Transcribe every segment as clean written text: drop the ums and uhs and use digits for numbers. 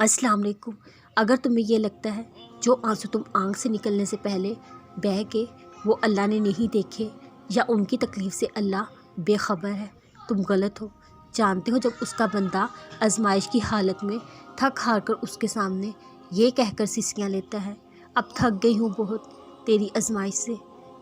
अस्सलाम वालेकुम। अगर तुम्हें ये लगता है जो आंसू तुम आंख से निकलने से पहले बह के वो अल्लाह ने नहीं देखे या उनकी तकलीफ़ से अल्लाह बेखबर है, तुम गलत हो। जानते हो जब उसका बंदा आजमाइश की हालत में थक हार कर उसके सामने ये कहकर सिसकियाँ लेता है, अब थक गई हूँ बहुत तेरी आजमाइश से।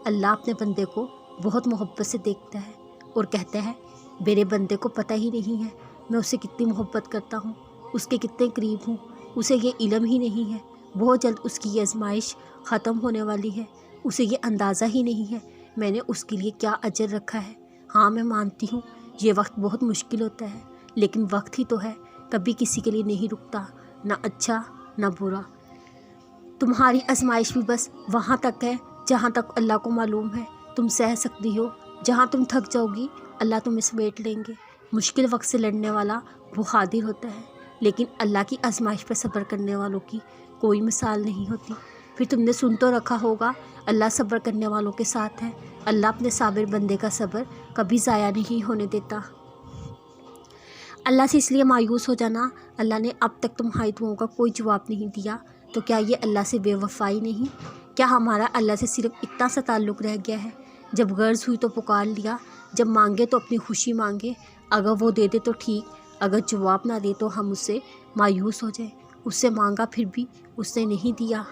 अल्लाह अपने बंदे को बहुत मोहब्बत से देखता है और कहता है मेरे बंदे को पता ही नहीं है मैं उससे कितनी मोहब्बत करता हूँ, उसके कितने करीब हूँ, उसे ये इल्म ही नहीं है बहुत जल्द उसकी ये आजमाइश ख़त्म होने वाली है, उसे ये अंदाज़ा ही नहीं है मैंने उसके लिए क्या अजर रखा है। हाँ मैं मानती हूँ ये वक्त बहुत मुश्किल होता है, लेकिन वक्त ही तो है, कभी किसी के लिए नहीं रुकता, ना अच्छा ना बुरा। तुम्हारी आजमाइश भी बस वहाँ तक है जहाँ तक अल्लाह को मालूम है तुम सह सकती हो, जहाँ तुम थक जाओगी अल्लाह तुम्हें समेट लेंगे। मुश्किल वक्त से लड़ने वाला वो हादिर होता है, लेकिन अल्लाह की आजमाइश पर सब्र करने वालों की कोई मिसाल नहीं होती। फिर तुमने सुन तो रखा होगा अल्लाह सब्र करने वालों के साथ है, अल्लाह अपने साबिर बंदे का सब्र कभी ज़ाया नहीं होने देता। अल्लाह से इसलिए मायूस हो जाना अल्लाह ने अब तक तुम्हारी दुआओं का कोई जवाब नहीं दिया, तो क्या ये अल्लाह से बेवफाई नहीं? क्या हमारा अल्लाह से सिर्फ इतना सा ताल्लुक़ रह गया है, जब गर्ज हुई तो पुकार लिया, जब मांगे तो अपनी खुशी मांगे, अगर वो दे दे तो ठीक, अगर जवाब ना दे तो हम उससे मायूस हो जाए। उससे मांगा फिर भी उसने नहीं दिया।